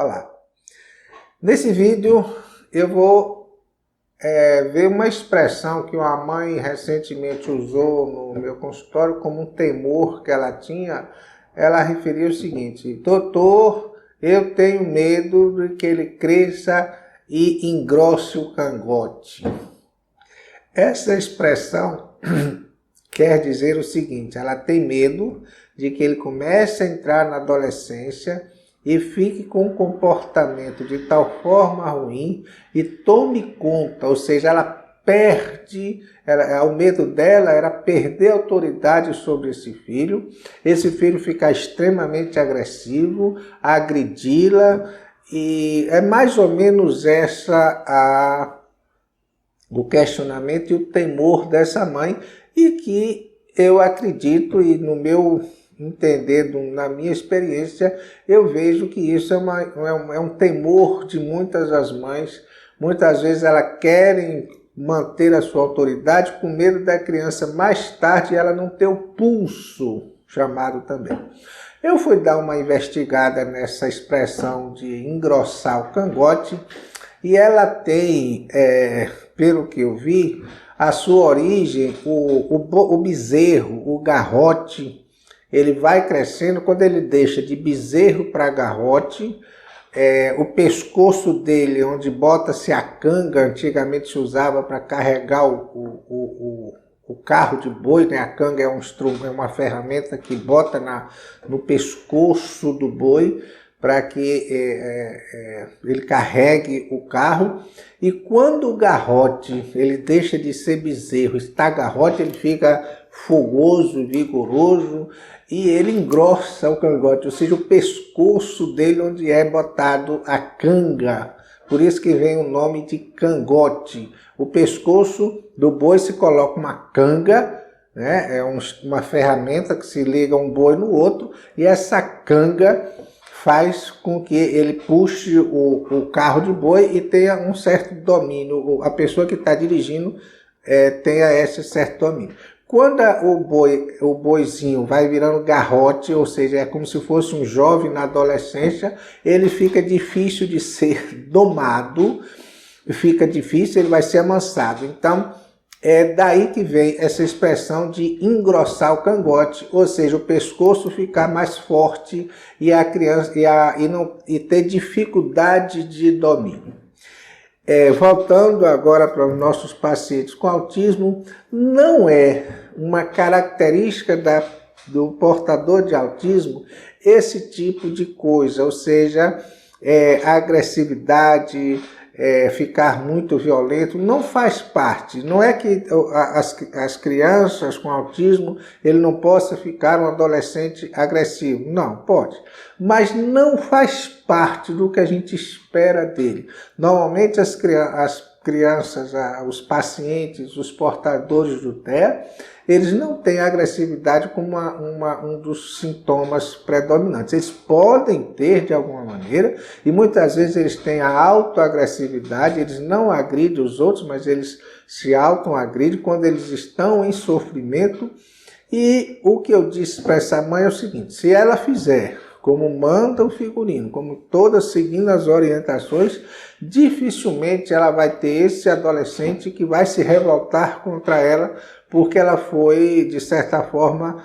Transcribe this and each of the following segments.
Olá! Nesse vídeo eu vou ver uma expressão que uma mãe recentemente usou no meu consultório como um temor que ela tinha. Ela referiu o seguinte: doutor, eu tenho medo de que ele cresça e engrosse o cangote. Essa expressão quer dizer o seguinte: ela tem medo de que ele comece a entrar na adolescência e fique com um comportamento de tal forma ruim e tome conta, ou seja, ela perde, o medo dela era perder a autoridade sobre esse filho ficar extremamente agressivo, agredi-la, e é mais ou menos o questionamento e o temor dessa mãe, e que eu acredito, e no meu entender, na minha experiência, eu vejo que isso é um temor de muitas das mães. Muitas vezes elas querem manter a sua autoridade com medo da criança mais tarde ela não ter o pulso chamado também. Eu fui dar uma investigada nessa expressão de engrossar o cangote, e ela tem, pelo que eu vi, a sua origem, o bezerro, o garrote. Ele vai crescendo, quando ele deixa de bezerro para garrote, o pescoço dele, onde bota-se a canga, antigamente se usava para carregar o carro de boi, né? A canga é uma ferramenta que bota no pescoço do boi para que ele carregue o carro. E quando o garrote ele deixa de ser bezerro, está garrote, ele fica fogoso, vigoroso, e ele engrossa o cangote, ou seja, o pescoço dele onde é botado a canga. Por isso que vem o nome de cangote. O pescoço do boi se coloca uma canga, né? É uma ferramenta que se liga um boi no outro, e essa canga faz com que ele puxe o carro de boi e tenha um certo domínio. A pessoa que está dirigindo tenha esse certo domínio. Quando o boizinho vai virando garrote, ou seja, é como se fosse um jovem na adolescência, ele fica difícil de ser domado, fica difícil, ele vai ser amansado. Então, é daí que vem essa expressão de engrossar o cangote, ou seja, o pescoço ficar mais forte e a criança e ter dificuldade de domínio. Voltando agora para os nossos pacientes com autismo, não é uma característica do portador de autismo esse tipo de coisa, ou seja, agressividade, ficar muito violento, não faz parte. Não é que as crianças com autismo ele não possa ficar um adolescente agressivo, não, pode, mas não faz parte do que a gente espera dele. Normalmente as crianças, os pacientes, os portadores do TEA, eles não têm agressividade como um dos sintomas predominantes. Eles podem ter de alguma maneira, e muitas vezes eles têm a autoagressividade, eles não agridem os outros, mas eles se autoagridem quando eles estão em sofrimento. E o que eu disse para essa mãe é o seguinte: se ela fizer como manda o figurino, como todas seguindo as orientações, dificilmente ela vai ter esse adolescente que vai se revoltar contra ela, porque ela foi, de certa forma,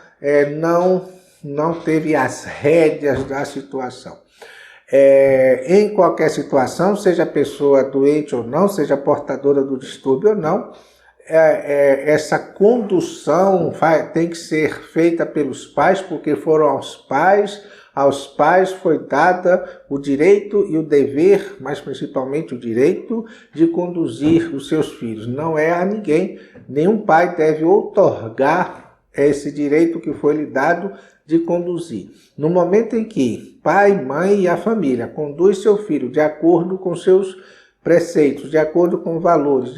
não teve as rédeas da situação. Em qualquer situação, seja a pessoa doente ou não, seja portadora do distúrbio ou não, essa condução tem que ser feita pelos pais, porque foram aos pais foi dada o direito e o dever, mas principalmente o direito de conduzir os seus filhos. Não é a ninguém, nenhum pai deve outorgar esse direito que foi lhe dado de conduzir. No momento em que pai, mãe e a família conduz seu filho de acordo com seus preceitos, de acordo com valores,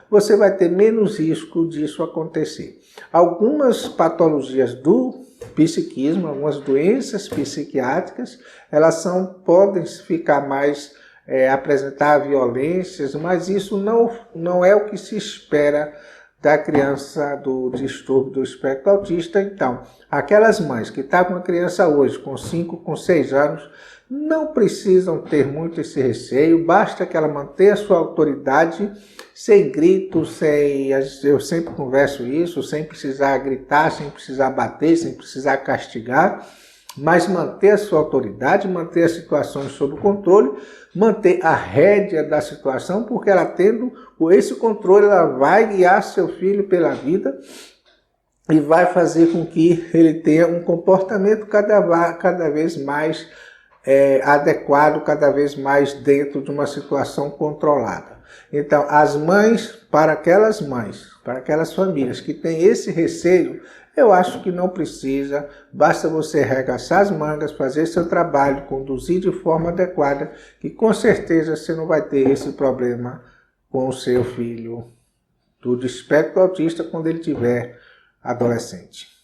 você vai ter menos risco disso acontecer. Algumas patologias do psiquismo, algumas doenças psiquiátricas, elas podem ficar mais, apresentar violências, mas isso não é o que se espera da criança do distúrbio do espectro autista. Então, aquelas mães que estão com a criança hoje, com 5, com 6 anos, não precisam ter muito esse receio, basta que ela mantenha a sua autoridade sem grito, eu sempre converso isso, sem precisar gritar, sem precisar bater, sem precisar castigar, mas manter a sua autoridade, manter as situações sob controle, manter a rédea da situação, porque ela tendo esse controle, ela vai guiar seu filho pela vida e vai fazer com que ele tenha um comportamento cada vez mais adequado, cada vez mais dentro de uma situação controlada. Então, as mães, para aquelas famílias que têm esse receio, eu acho que não precisa, basta você arregaçar as mangas, fazer seu trabalho, conduzir de forma adequada, que com certeza você não vai ter esse problema com o seu filho do espectro autista quando ele tiver adolescente.